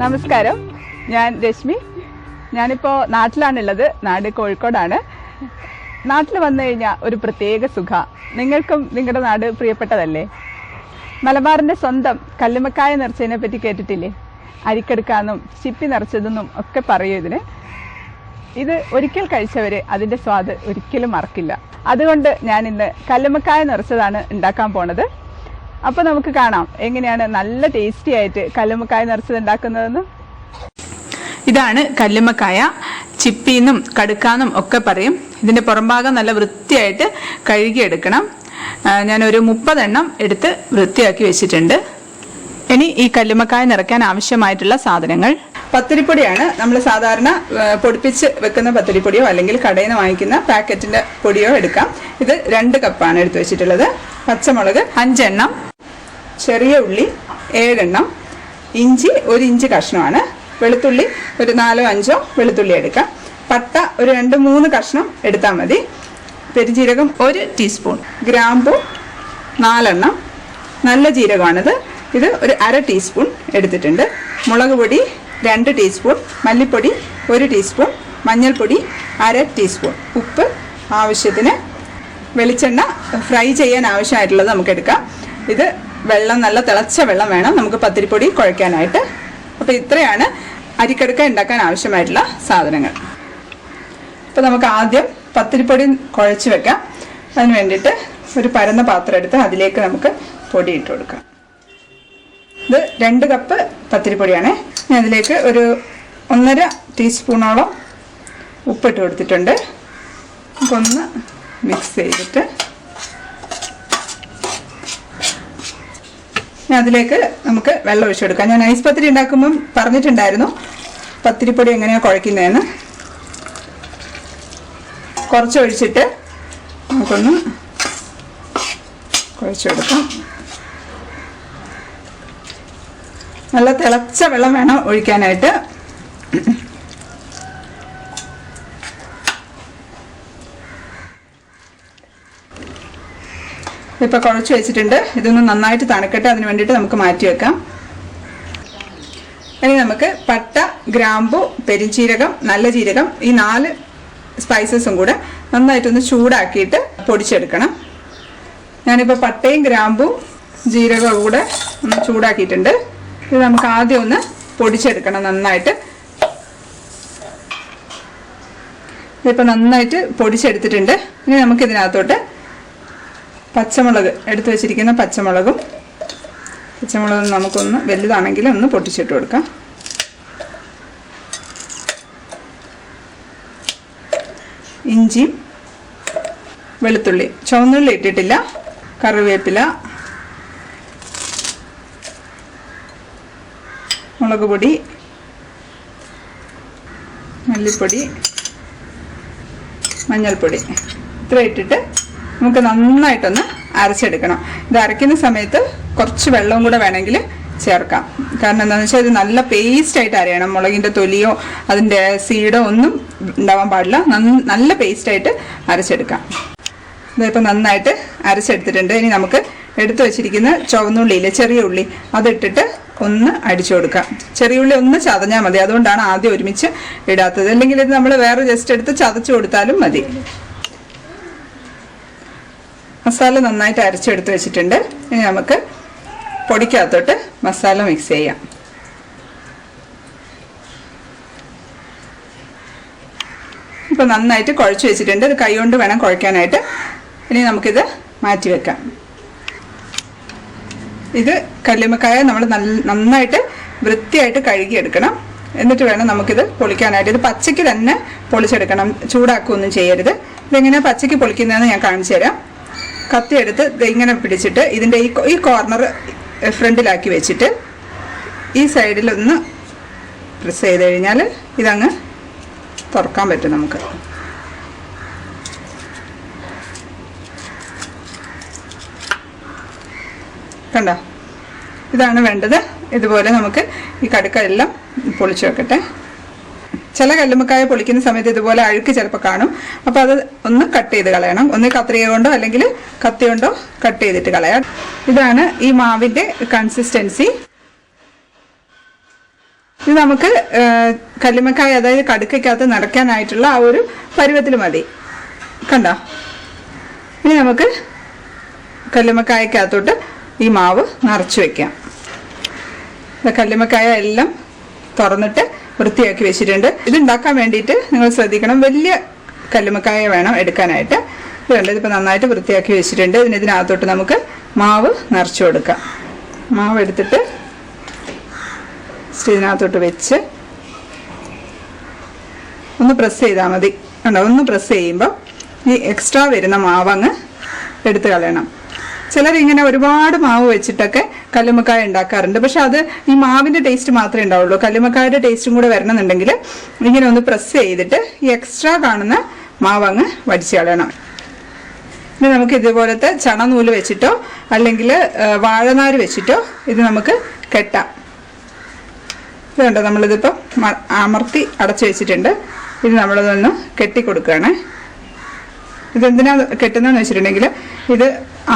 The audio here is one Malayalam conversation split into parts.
നമസ്കാരം, ഞാൻ രശ്മി. ഞാനിപ്പോൾ നാട്ടിലാണുള്ളത്. നാട് കോഴിക്കോടാണ്. നാട്ടിൽ വന്നു കഴിഞ്ഞാൽ ഒരു പ്രത്യേക സുഖ. നിങ്ങൾക്കും നിങ്ങളുടെ നാട് പ്രിയപ്പെട്ടതല്ലേ? മലബാറിൻ്റെ സ്വന്തം കല്ലുമ്മക്കായ നിറച്ചതിനെ പറ്റി കേട്ടിട്ടില്ലേ? അരിക്കെടുക്കാന്നും ചിപ്പി നിറച്ചതെന്നും ഒക്കെ പറയൂ ഇതിന്. ഇത് ഒരിക്കൽ കഴിച്ചവർ അതിൻ്റെ സ്വാദ് ഒരിക്കലും മറക്കില്ല. അതുകൊണ്ട് ഞാൻ ഇന്ന് കല്ലുമ്മക്കായ നിറച്ചതാണ് ഉണ്ടാക്കാൻ പോണത്. അപ്പോൾ നമുക്ക് കാണാം എങ്ങനെയാണ് നല്ല ടേസ്റ്റി ആയിട്ട് കല്ലുമ്മക്കായ നിറച്ചത് ഉണ്ടാക്കുന്നതെന്ന്. ഇതാണ് കല്ലുമ്മക്കായ. ചിപ്പിന്നും കടുക്കാന്നും ഒക്കെ പറയും. ഇതിൻ്റെ പുറംഭാഗം നല്ല വൃത്തിയായിട്ട് കഴുകിയെടുക്കണം. ഞാനൊരു 30 എണ്ണം എടുത്ത് വൃത്തിയാക്കി വെച്ചിട്ടുണ്ട്. ഇനി ഈ കല്ലുമ്മക്കായ നിറയ്ക്കാൻ ആവശ്യമായിട്ടുള്ള സാധനങ്ങൾ: പത്തിരിപ്പൊടിയാണ്. നമ്മൾ സാധാരണ പൊടിപ്പിച്ച് വെക്കുന്ന പത്തിരിപ്പൊടിയോ അല്ലെങ്കിൽ കടയിൽ നിന്ന് വാങ്ങിക്കുന്ന പാക്കറ്റിൻ്റെ പൊടിയോ എടുക്കാം. ഇത് 2 കപ്പാണ് എടുത്ത് വെച്ചിട്ടുള്ളത്. പച്ചമുളക് 5 എണ്ണം, ചെറിയ ഉള്ളി 7 എണ്ണം, ഇഞ്ചി 1 ഇഞ്ച് കഷ്ണമാണ്, വെളുത്തുള്ളി ഒരു 4-5 വെളുത്തുള്ളി എടുക്കാം, പട്ട ഒരു 2-3 കഷ്ണം എടുത്താൽ മതി, പെരുംജീരകം 1 ടീസ്പൂൺ, ഗ്രാമ്പു 4 എണ്ണം, നല്ല ജീരകമാണിത്, ഇത് ഒരു 1/2 ടീസ്പൂൺ എടുത്തിട്ടുണ്ട്, മുളക് പൊടി 2 ടീസ്പൂൺ, മല്ലിപ്പൊടി 1 ടീസ്പൂൺ, മഞ്ഞൾപ്പൊടി 1/2 ടീസ്പൂൺ, ഉപ്പ് ആവശ്യത്തിന്, വെളിച്ചെണ്ണ ഫ്രൈ ചെയ്യാൻ ആവശ്യമായിട്ടുള്ളത് നമുക്ക് എടുക്കാം. ഇത് വെള്ളം, നല്ല തിളച്ച വെള്ളം വേണം നമുക്ക് പത്തിരിപ്പൊടി കുഴയ്ക്കാനായിട്ട്. അപ്പോൾ ഇത്രയാണ് അരിക്കടുക്ക ഉണ്ടാക്കാൻ ആവശ്യമായിട്ടുള്ള സാധനങ്ങൾ. അപ്പോൾ നമുക്ക് ആദ്യം പത്തിരിപ്പൊടി കുഴച്ച് വെക്കാം. അതിന് വേണ്ടിയിട്ട് ഒരു പരന്ന പാത്രം എടുത്ത് അതിലേക്ക് നമുക്ക് പൊടി ഇട്ട് കൊടുക്കാം. ഇത് 2 കപ്പ് പത്തിരിപ്പൊടിയാണ്. ഞാൻ അതിലേക്ക് ഒരു 1.5 ടീസ്പൂണോളം ഉപ്പിട്ട് കൊടുത്തിട്ടുണ്ട്. ഒന്ന് മിക്സ് ചെയ്തിട്ട് അതിലേക്ക് നമുക്ക് വെള്ളം ഒഴിച്ചു കൊടുക്കാം. ഞാൻ ഐസ് പത്തിരി ഉണ്ടാക്കുമ്പം പറഞ്ഞിട്ടുണ്ടായിരുന്നു പത്തിരിപ്പൊടി എങ്ങനെയാണ് കുഴയ്ക്കുന്നതെന്ന്. കുറച്ച് ഒഴിച്ചിട്ട് നമുക്കൊന്ന് കുഴച്ച് കൊടുക്കാം. നല്ല തിളച്ച വെള്ളം വേണം ഒഴിക്കാനായിട്ട്. ഇപ്പോൾ കുഴച്ച് വെച്ചിട്ടുണ്ട്. ഇതൊന്ന് നന്നായിട്ട് തണുക്കട്ടെ. അതിന് വേണ്ടിയിട്ട് നമുക്ക് മാറ്റി വെക്കാം. ഇനി നമുക്ക് പട്ട, ഗ്രാമ്പു, പെരുംജീരകം, നല്ല ജീരകം, ഈ 4 സ്പൈസസും കൂടെ നന്നായിട്ടൊന്ന് ചൂടാക്കിയിട്ട് പൊടിച്ചെടുക്കണം. ഞാനിപ്പോൾ പട്ടയും ഗ്രാമ്പും ജീരകവും കൂടെ ഒന്ന് ചൂടാക്കിയിട്ടുണ്ട്. ഇത് നമുക്ക് ആദ്യം ഒന്ന് പൊടിച്ചെടുക്കണം നന്നായിട്ട്. ഇതിപ്പോൾ നന്നായിട്ട് പൊടിച്ചെടുത്തിട്ടുണ്ട്. ഇനി നമുക്കിതിനകത്തോട്ട് പച്ചമുളക് എടുത്തു വെച്ചിരിക്കുന്ന പച്ചമുളകും നമുക്കൊന്ന് വലുതാണെങ്കിൽ ഒന്ന് പൊട്ടിച്ചിട്ട് കൊടുക്കാം. ഇഞ്ചിയും വെളുത്തുള്ളി, ചുവന്നുള്ളി ഇട്ടിട്ടില്ല, കറിവേപ്പില, മുളക് പൊടി, മല്ലിപ്പൊടി, മഞ്ഞൾപ്പൊടി ഇത്ര ഇട്ടിട്ട് നമുക്ക് നന്നായിട്ടൊന്ന് അരച്ചെടുക്കണം. ഇത് അരയ്ക്കുന്ന സമയത്ത് കുറച്ച് വെള്ളവും കൂടെ വേണമെങ്കിൽ ചേർക്കാം. കാരണം എന്താണെന്ന് വെച്ചാൽ ഇത് നല്ല പേസ്റ്റായിട്ട് അരയണം. മുളകിൻ്റെ തൊലിയോ അതിൻ്റെ സീഡോ ഒന്നും ഉണ്ടാവാൻ പാടില്ല. നല്ല പേസ്റ്റായിട്ട് അരച്ചെടുക്കാം. ഇതിപ്പോൾ നന്നായിട്ട് അരച്ചെടുത്തിട്ടുണ്ട്. ഇനി നമുക്ക് എടുത്തു വെച്ചിരിക്കുന്ന ചുവന്നുള്ളിയില്ലേ, ചെറിയ ഉള്ളി, അതിട്ടിട്ട് ഒന്ന് അടിച്ചു കൊടുക്കാം. ചെറിയ ഉള്ളി ഒന്ന് ചതഞ്ഞാൽ മതി. അതുകൊണ്ടാണ് ആദ്യം ഒരുമിച്ച് ഇടാത്തത്. അല്ലെങ്കിൽ ഇത് നമ്മൾ വേറെ ജസ്റ്റ് എടുത്ത് ചതച്ചു കൊടുത്താലും മതി. മസാല നന്നായിട്ട് അരച്ചെടുത്ത് വെച്ചിട്ടുണ്ട്. ഇനി നമുക്ക് പൊടിക്കകത്തോട്ട് മസാല മിക്സ് ചെയ്യാം. ഇപ്പോൾ നന്നായിട്ട് കുഴച്ച് വെച്ചിട്ടുണ്ട്. ഇത് കൈ കൊണ്ട് വേണം കുഴയ്ക്കാനായിട്ട്. ഇനി നമുക്കിത് മാറ്റി വെക്കാം. ഇത് കല്ലുമ്മക്കായ നമ്മൾ നന്നായിട്ട് വൃത്തിയായിട്ട് കഴുകിയെടുക്കണം. എന്നിട്ട് വേണം നമുക്കിത് പൊളിക്കാനായിട്ട്. ഇത് പച്ചയ്ക്ക് തന്നെ പൊളിച്ചെടുക്കണം, ചൂടാക്കുകയൊന്നും ചെയ്യരുത്. ഇതെങ്ങനെയാണ് പച്ചയ്ക്ക് പൊളിക്കുന്നതെന്ന് ഞാൻ കാണിച്ചു തരാം. കത്തി എടുത്ത് ഇങ്ങനെ പിടിച്ചിട്ട് ഇതിൻ്റെ ഈ കോർണർ ഫ്രണ്ടിലാക്കി വെച്ചിട്ട് ഈ സൈഡിലൊന്ന് പ്രസ് ചെയ്ത് കഴിഞ്ഞാൽ ഇതങ്ങ് തുറക്കാൻ പറ്റും നമുക്ക്. കണ്ടോ? ഇതാണ് വേണ്ടത്. ഇതുപോലെ നമുക്ക് ഈ കടുക്ക എല്ലാം പൊളിച്ചു വെക്കട്ടെ. ചില കല്ലുമ്മക്കായ പൊളിക്കുന്ന സമയത്ത് ഇതുപോലെ അഴുക്ക് ചിലപ്പോൾ കാണും. അപ്പോൾ അത് ഒന്ന് കട്ട് ചെയ്ത് കളയണം. ഒന്ന് കത്രിക കൊണ്ടോ അല്ലെങ്കിൽ കത്തി കൊണ്ടോ കട്ട് ചെയ്തിട്ട് കളയാം. ഇതാണ് ഈ മാവിൻ്റെ കൺസിസ്റ്റൻസി. ഇത് നമുക്ക് കല്ലുമ്മക്കായ അതായത് കടുക്കയ്ക്കകത്ത് നിറയ്ക്കാനായിട്ടുള്ള ആ ഒരു പരുവത്തിൽ മതി. കണ്ടോ? ഇനി നമുക്ക് കല്ലുമ്മക്കായക്കകത്തോട്ട് ഈ മാവ് നിറച്ച് വെക്കാം. കല്ലുമ്മക്കായ എല്ലാം തുറന്നിട്ട് വൃത്തിയാക്കി വെച്ചിട്ടുണ്ട്. ഇതുണ്ടാക്കാൻ വേണ്ടിയിട്ട് നിങ്ങൾ ശ്രദ്ധിക്കണം, വലിയ കല്ലുമ്മക്കായ വേണം എടുക്കാനായിട്ട്. ഇതുണ്ട്, ഇതിപ്പോൾ നന്നായിട്ട് വൃത്തിയാക്കി വെച്ചിട്ടുണ്ട്. ഇതിനകത്തോട്ട് നമുക്ക് മാവ് നിറച്ചു കൊടുക്കാം. മാവ് എടുത്തിട്ട് ഇതിനകത്തോട്ട് വെച്ച് ഒന്ന് പ്രസ് ചെയ്താൽ മതി. കണ്ടോ? ഒന്ന് പ്രസ് ചെയ്യുമ്പോൾ ഈ എക്സ്ട്രാ വരുന്ന മാവങ്ങ് എടുത്ത് കളയണം. ചിലരിങ്ങനെ ഒരുപാട് മാവ് വെച്ചിട്ടൊക്കെ കല്ലുമ്മക്കായ ഉണ്ടാക്കാറുണ്ട്. പക്ഷെ അത് ഈ മാവിൻ്റെ ടേസ്റ്റ് മാത്രമേ ഉണ്ടാവുള്ളൂ. കല്ലുമ്മക്കായുടെ ടേസ്റ്റും കൂടെ വരണമെന്നുണ്ടെങ്കിൽ ഇങ്ങനെ ഒന്ന് പ്രസ് ചെയ്തിട്ട് ഈ എക്സ്ട്രാ കാണുന്ന മാവങ്ങ് വടിച്ച് കളയണം. ഇനി നമുക്ക് ഇതുപോലത്തെ ചണനൂല് വെച്ചിട്ടോ അല്ലെങ്കിൽ വാഴനാര് വെച്ചിട്ടോ ഇത് നമുക്ക് കെട്ടാം. ഇതുണ്ടോ, നമ്മളിതിപ്പോൾ അമർത്തി അടച്ചു വെച്ചിട്ടുണ്ട്. ഇത് നമ്മളിതൊന്ന് കെട്ടിക്കൊടുക്കുകയാണ്. ഇതെന്തിനാ കെട്ടുന്നതെന്ന് വെച്ചിട്ടുണ്ടെങ്കിൽ ഇത്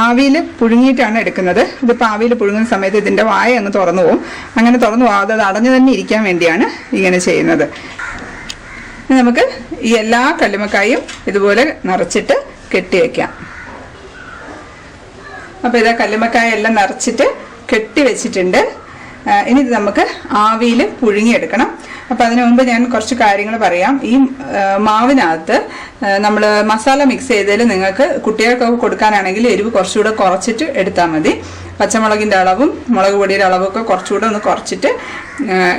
ആവിയിൽ പുഴുങ്ങിയിട്ടാണ് എടുക്കുന്നത്. ഇതിപ്പോൾ ആവിയിൽ പുഴുങ്ങുന്ന സമയത്ത് ഇതിൻ്റെ വായ അങ്ങ് തുറന്നു പോകും. അങ്ങനെ തുറന്നു പോകാതെ അത് അടഞ്ഞു തന്നെ ഇരിക്കാൻ വേണ്ടിയാണ് ഇങ്ങനെ ചെയ്യുന്നത്. നമുക്ക് ഈ എല്ലാ കല്ലുമ്മക്കായും ഇതുപോലെ നിറച്ചിട്ട് കെട്ടി വയ്ക്കാം. അപ്പോൾ ഇതാ കല്ലുമ്മക്കായ എല്ലാം നിറച്ചിട്ട് കെട്ടി വെച്ചിട്ടുണ്ട്. ഇനി ഇത് നമുക്ക് ആവിയിൽ പുഴുങ്ങിയെടുക്കണം. അപ്പോൾ അതിനു മുമ്പ് ഞാൻ കുറച്ച് കാര്യങ്ങൾ പറയാം. ഈ മാവിനകത്ത് നമ്മൾ മസാല മിക്സ് ചെയ്തതിൽ നിങ്ങൾക്ക് കുട്ടികൾക്കൊക്കെ കൊടുക്കാനാണെങ്കിൽ എരിവ് കുറച്ചുകൂടെ കുറച്ചിട്ട് എടുത്താൽ മതി. പച്ചമുളകിൻ്റെ അളവും മുളക് പൊടിയുടെ അളവൊക്കെ കുറച്ചുകൂടെ ഒന്ന് കുറച്ചിട്ട്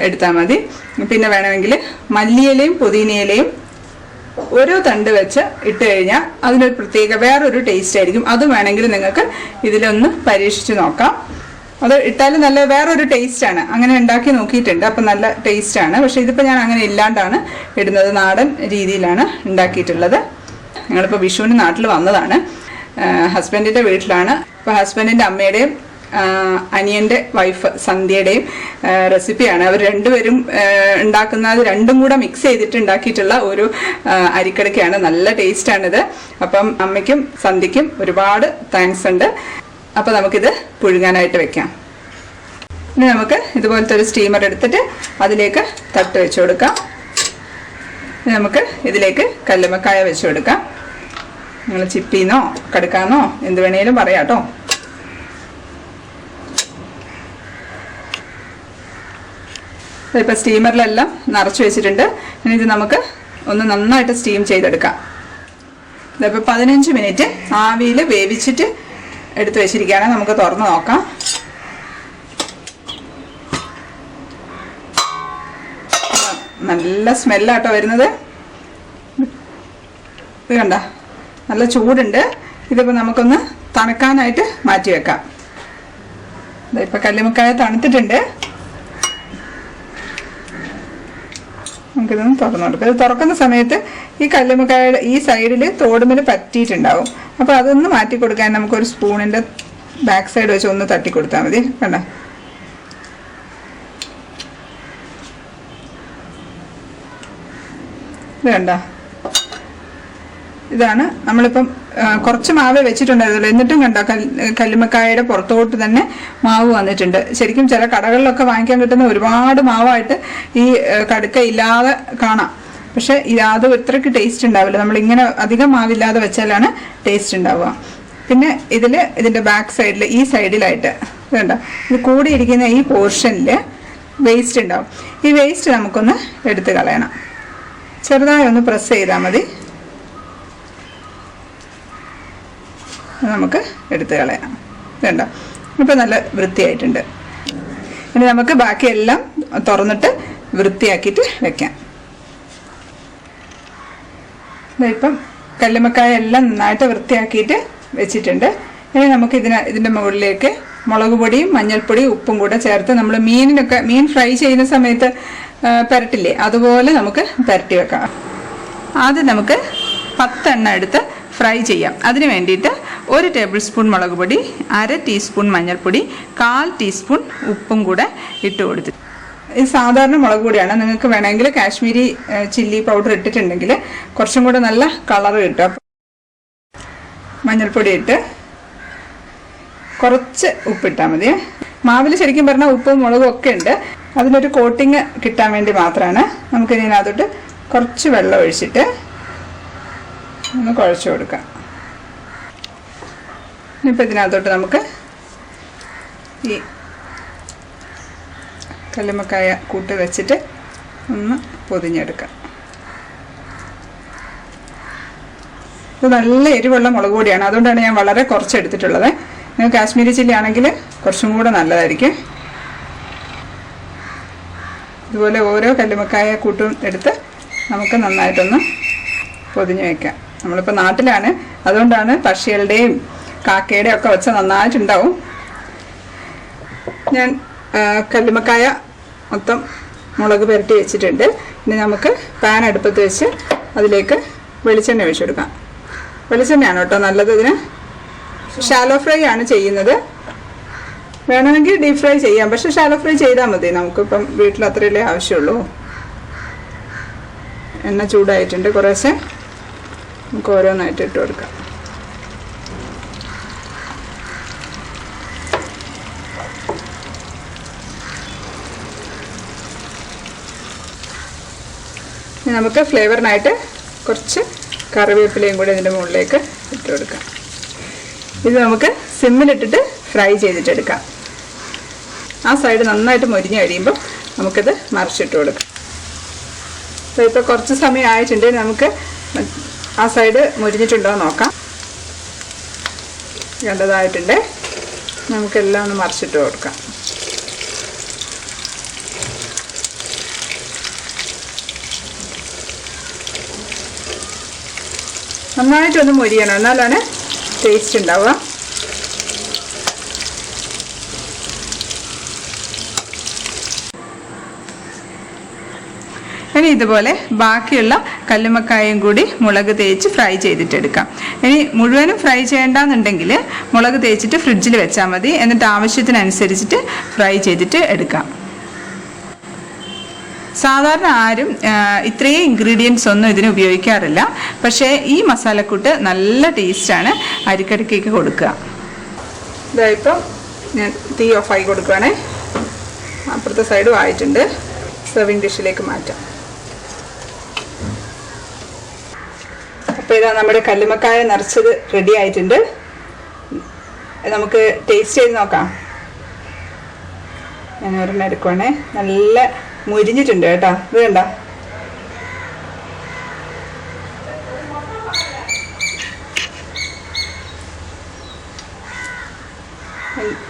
എടുത്താൽ മതി. പിന്നെ വേണമെങ്കിൽ മല്ലിയിലയും പുതിനയിലയും ഓരോ തണ്ട് വെച്ച് ഇട്ട് കഴിഞ്ഞാൽ അതിനൊരു പ്രത്യേക വേറൊരു ടേസ്റ്റ് ആയിരിക്കും. അതും വേണമെങ്കിൽ നിങ്ങൾക്ക് ഇതിലൊന്ന് പരീക്ഷിച്ച് നോക്കാം. അത് ഇട്ടാലും നല്ല വേറൊരു ടേസ്റ്റാണ്. അങ്ങനെ ഉണ്ടാക്കി നോക്കിയിട്ടുണ്ട്, അപ്പം നല്ല ടേസ്റ്റാണ്. പക്ഷേ ഇതിപ്പോൾ ഞാൻ അങ്ങനെ ഇല്ലാണ്ടാണ് ഇടുന്നത്, നാടൻ രീതിയിലാണ് ഉണ്ടാക്കിയിട്ടുള്ളത്. ഞങ്ങളിപ്പോൾ വിഷുവിന് നാട്ടിൽ വന്നതാണ്, ഹസ്ബൻഡിൻ്റെ വീട്ടിലാണ്. അപ്പോൾ ഹസ്ബൻഡിൻ്റെ അമ്മയുടെയും അനിയൻ്റെ വൈഫ് സന്ധ്യയുടെയും റെസിപ്പിയാണ്. അവർ രണ്ടുപേരും ഉണ്ടാക്കുന്നത് രണ്ടും കൂടെ മിക്സ് ചെയ്തിട്ട് ഉണ്ടാക്കിയിട്ടുള്ള ഒരു അരിക്കടക്കയാണ്. നല്ല ടേസ്റ്റാണിത്. അപ്പം അമ്മയ്ക്കും സന്ധ്യയ്ക്കും ഒരുപാട് താങ്ക്സ് ഉണ്ട്. അപ്പോൾ നമുക്കിത് പുഴുങ്ങാനായിട്ട് വെക്കാം. ഇനി നമുക്ക് ഇതുപോലത്തെ ഒരു സ്റ്റീമർ എടുത്തിട്ട് അതിലേക്ക് തട്ട് വെച്ച് കൊടുക്കാം. ഇനി നമുക്ക് ഇതിലേക്ക് കല്ലുമ്മക്കായ വെച്ച് കൊടുക്കാം. നിങ്ങൾ ചിപ്പിന്നോ കടുക്കാന്നോ എന്ത് വേണേലും പറയാം കേട്ടോ. ഇപ്പോൾ സ്റ്റീമറിലെല്ലാം നിറച്ച് വെച്ചിട്ടുണ്ട്. ഇനി ഇത് നമുക്ക് ഒന്ന് നന്നായിട്ട് സ്റ്റീം ചെയ്തെടുക്കാം. ഇതിപ്പോൾ 15 മിനിറ്റ് ആവിയിൽ വേവിച്ചിട്ട് എടുത്ത് വെച്ചിരിക്കുകയാണ്. നമുക്ക് തുറന്ന് നോക്കാം. നല്ല സ്മെല്ലാട്ടോ വരുന്നത്. ഇത് കണ്ട, നല്ല ചൂടുണ്ട്. ഇതിപ്പോൾ നമുക്കൊന്ന് തണുക്കാനായിട്ട് മാറ്റി വെക്കാം. ഇപ്പം കല്ലുമ്മക്കായ തണുത്തിട്ടുണ്ട്. നമുക്കിതൊന്ന് തുറന്നു കൊടുക്കാം. ഇത് തുറക്കുന്ന സമയത്ത് ഈ കല്ലുമ്മക്കായയുടെ ഈ സൈഡിൽ തോടുമ്പിൽ പറ്റിയിട്ടുണ്ടാവും. അപ്പോൾ അതൊന്ന് മാറ്റി കൊടുക്കാൻ നമുക്കൊരു സ്പൂണിൻ്റെ ബാക്ക് സൈഡ് വെച്ച് ഒന്ന് തട്ടി കൊടുത്താൽ മതി. കണ്ട, ഇത് കണ്ട, ഇതാണ് നമ്മളിപ്പം കുറച്ച് മാവ് വെച്ചിട്ടുണ്ടായിരുന്നല്ലോ, എന്നിട്ടും കണ്ട കല്ലുമ്മക്കായയുടെ പുറത്തോട്ട് തന്നെ മാവ് വന്നിട്ടുണ്ട്. ശരിക്കും ചില കടകളിലൊക്കെ വാങ്ങിക്കാൻ കിട്ടുന്ന ഒരുപാട് മാവായിട്ട് ഈ കടുക്ക ഇല്ലാതെ കാണാം. പക്ഷെ അത് ഇത്രയ്ക്ക് ടേസ്റ്റ് ഉണ്ടാവില്ല. നമ്മളിങ്ങനെ അധികം മാവില്ലാതെ വെച്ചാലാണ് ടേസ്റ്റ് ഉണ്ടാവുക. പിന്നെ ഇതിൻ്റെ ബാക്ക് സൈഡിൽ ഈ സൈഡിലായിട്ട് വേണ്ട ഇത് കൂടിയിരിക്കുന്ന ഈ പോർഷനിൽ വേസ്റ്റ് ഉണ്ടാവും. ഈ വേസ്റ്റ് നമുക്കൊന്ന് എടുത്ത് കളയണം. ചെറുതായി ഒന്ന് പ്രസ് ചെയ്താൽ മതി. നമുക്ക് എടുത്ത് കളയാം. വേണ്ട, ഇപ്പം നല്ല വൃത്തിയായിട്ടുണ്ട്. ഇനി നമുക്ക് ബാക്കിയെല്ലാം തുറന്നിട്ട് വൃത്തിയാക്കിയിട്ട് വെക്കാം. ഇപ്പം കല്ലുമ്മക്കായ എല്ലാം നന്നായിട്ട് വൃത്തിയാക്കിയിട്ട് വെച്ചിട്ടുണ്ട്. ഇനി നമുക്ക് ഇതിൻ്റെ മുകളിലേക്ക് മുളക് പൊടിയും മഞ്ഞൾപ്പൊടിയും ഉപ്പും കൂടെ ചേർത്ത് നമ്മൾ മീൻ ഫ്രൈ ചെയ്യുന്ന സമയത്ത് പുരട്ടില്ലേ, അതുപോലെ നമുക്ക് പുരട്ടി വെക്കാം. ആദ്യം നമുക്ക് 10 എണ്ണ എടുത്ത് ഫ്രൈ ചെയ്യാം. അതിന് വേണ്ടിയിട്ട് 1 ടേബിൾ സ്പൂൺ മുളക് പൊടി, 1/2 ടീസ്പൂൺ മഞ്ഞൾപ്പൊടി, 1/4 ടീസ്പൂൺ ഉപ്പും കൂടെ ഇട്ട് കൊടുത്തു. ഇത് സാധാരണ മുളക് പൊടിയാണ്. നിങ്ങൾക്ക് വേണമെങ്കിൽ കാശ്മീരി ചില്ലി പൗഡർ ഇട്ടിട്ടുണ്ടെങ്കിൽ കുറച്ചും കൂടെ നല്ല കളർ കിട്ടും. മഞ്ഞൾപ്പൊടി ഇട്ട് കുറച്ച് ഉപ്പിട്ടാൽ മതി. മാവിൽ ശരിക്കും പറഞ്ഞാൽ ഉപ്പും മുളകും ഒക്കെ ഉണ്ട്. അതിനൊരു കോട്ടിങ് കിട്ടാൻ വേണ്ടി മാത്രമാണ്. നമുക്ക് ഇതിനകത്തോട്ട് കുറച്ച് വെള്ളം ഒഴിച്ചിട്ട് ഒന്ന് കുഴച്ച് കൊടുക്കാം. ഇനിയിപ്പോൾ ഇതിനകത്തോട്ട് നമുക്ക് ഈ കല്ലുമ്മക്കായ കൂട്ട് വെച്ചിട്ട് ഒന്ന് പൊതിഞ്ഞെടുക്കാം. ഇത് നല്ല എരിവുള്ള മുളക് പൊടിയാണ്, അതുകൊണ്ടാണ് ഞാൻ വളരെ കുറച്ച് എടുത്തിട്ടുള്ളത്. നിങ്ങൾ കാശ്മീരി ചില്ലി ആണെങ്കിൽ കുറച്ചും കൂടെ നല്ലതായിരിക്കും. ഇതുപോലെ ഓരോ കല്ലുമ്മക്കായ കൂട്ടും എടുത്ത് നമുക്ക് നന്നായിട്ടൊന്ന് പൊതിഞ്ഞ് വയ്ക്കാം. നമ്മളിപ്പോൾ നാട്ടിലാണ്, അതുകൊണ്ടാണ് പക്ഷികളുടെയും കാക്കയുടെയും ഒക്കെ വെച്ച് നന്നായിട്ടുണ്ടാവും. ഞാൻ കല്ലുമ്മക്കായ മൊത്തം മുളക് പുരട്ടി വെച്ചിട്ടുണ്ട്. ഇനി നമുക്ക് പാൻ അടുപ്പത്ത് വെച്ച് അതിലേക്ക് വെളിച്ചെണ്ണ ഒഴിച്ചു കൊടുക്കാം. വെളിച്ചെണ്ണയാണ് കേട്ടോ നല്ലത്. ഇതിന് ഷാലോ ഫ്രൈ ആണ് ചെയ്യുന്നത്. വേണമെങ്കിൽ ഡീപ് ഫ്രൈ ചെയ്യാം, പക്ഷെ ഷാലോ ഫ്രൈ ചെയ്താൽ മതി. നമുക്കിപ്പം വീട്ടിൽ അത്രയല്ലേ ആവശ്യമുള്ളൂ. എണ്ണ ചൂടായിട്ടുണ്ട്, കുറേശ്ശെ നമുക്ക് ഓരോന്നായിട്ട് ഇട്ട് കൊടുക്കാം. ഇനി നമുക്ക് ഫ്ലേവറിനായിട്ട് കുറച്ച് കറിവേപ്പിലയും കൂടി ഇതിൻ്റെ മുകളിലേക്ക് ഇട്ട് കൊടുക്കാം. ഇത് നമുക്ക് സിമ്മിലിട്ടിട്ട് ഫ്രൈ ചെയ്തിട്ടെടുക്കാം. ആ സൈഡ് നന്നായിട്ട് മൊരിഞ്ഞ് കഴിയുമ്പോൾ നമുക്കിത് മറിച്ചിട്ട് കൊടുക്കാം. അപ്പോൾ ഇപ്പോൾ കുറച്ച് സമയം ആയിട്ടുണ്ട്. നമുക്ക് ആ സൈഡ് മൊരിഞ്ഞിട്ടുണ്ടോ എന്ന് നോക്കാം. കണ്ടതായിട്ടുണ്ട്. നമുക്കെല്ലാം ഒന്ന് മറിച്ചിട്ട് കൊടുക്കാം. നന്നായിട്ടൊന്ന് മൊരിയണം, എന്നാലാണ് ടേസ്റ്റ് ഉണ്ടാവുക. ഇനി ഇതുപോലെ ബാക്കിയുള്ള കല്ലുമ്മക്കായും കൂടി മുളക് തേച്ച് ഫ്രൈ ചെയ്തിട്ടെടുക്കാം. ഇനി മുഴുവനും ഫ്രൈ ചെയ്യേണ്ടെന്നുണ്ടെങ്കിൽ മുളക് തേച്ചിട്ട് ഫ്രിഡ്ജിൽ വെച്ചാൽ മതി. എന്നിട്ട് ആവശ്യത്തിനനുസരിച്ചിട്ട് ഫ്രൈ ചെയ്തിട്ട് എടുക്കാം. സാധാരണ ആരും ഇത്രയും ഇൻഗ്രീഡിയൻസ് ഒന്നും ഇതിന് ഉപയോഗിക്കാറില്ല. പക്ഷേ ഈ മസാലക്കൂട്ട് നല്ല ടേസ്റ്റാണ്. അരിക്കടക്കേക്ക് കൊടുക്കുക. ഇതായിപ്പം ഞാൻ തീ ഓഫായി കൊടുക്കുകയാണേ. അപ്പുറത്തെ സൈഡും ആയിട്ടുണ്ട്. സെർവിങ് ഡിഷിലേക്ക് മാറ്റാം. അപ്പോൾ ഇതാ നമ്മുടെ കല്ലുമ്മക്കായ നിറച്ചത് റെഡി ആയിട്ടുണ്ട്. നമുക്ക് ടേസ്റ്റ് ചെയ്ത് നോക്കാം. ഞാൻ ഒരെണ്ണം എടുക്കുവാണേ. നല്ല മുരിഞ്ഞിട്ടുണ്ട് കേട്ടോ. ഇത് വേണ്ട,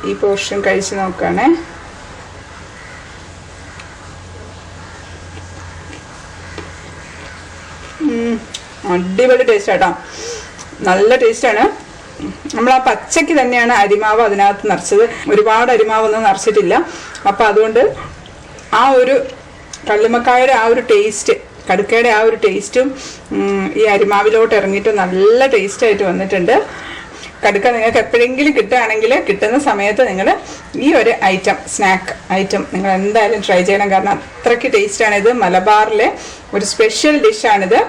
ഈ പോർഷൻ കഴിച്ച് നോക്കുകയാണേ. അടിപൊളി ടേസ്റ്റ് കേട്ടോ, നല്ല ടേസ്റ്റാണ്. നമ്മൾ ആ പച്ചയ്ക്ക് തന്നെയാണ് അരിമാവ് അതിനകത്ത് നിറച്ചത്. ഒരുപാട് അരിമാവൊന്നും നിറച്ചിട്ടില്ല. അപ്പം അതുകൊണ്ട് ആ ഒരു കല്ലുമ്മക്കായുടെ ആ ഒരു ടേസ്റ്റ്, കടുക്കയുടെ ആ ഒരു ടേസ്റ്റും ഈ അരിമാവിലോട്ട് ഇറങ്ങിയിട്ട് നല്ല ടേസ്റ്റായിട്ട് വന്നിട്ടുണ്ട്. കടുക്ക നിങ്ങൾക്ക് എപ്പോഴെങ്കിലും കിട്ടുകയാണെങ്കിൽ കിട്ടുന്ന സമയത്ത് നിങ്ങൾ ഈ ഒരു ഐറ്റം, സ്നാക്ക് ഐറ്റം നിങ്ങൾ എന്തായാലും ട്രൈ ചെയ്യണം. കാരണം അത്രയ്ക്ക് ടേസ്റ്റാണിത്. മലബാറിലെ ഒരു സ്പെഷ്യൽ ഡിഷാണിത്.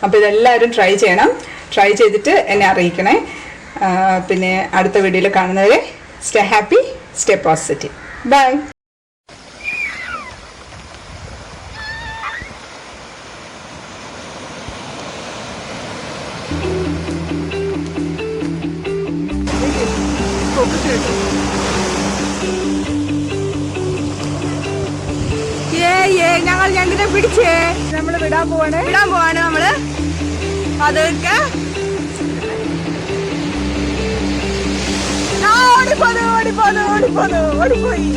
അപ്പോൾ ഇതെല്ലാവരും ട്രൈ ചെയ്യണം. ട്രൈ ചെയ്തിട്ട് എന്നെ അറിയിക്കണേ. പിന്നെ അടുത്ത വീഡിയോയിൽ കാണുന്നവരെ stay happy, stay positive. Bye. ഞങ്ങൾ ഞങ്ങനെ പിടിച്ചേ നമ്മള് വിടാൻ പോവാണ് നമ്മള്. അതൊക്കെ ഓടിപ്പോയി.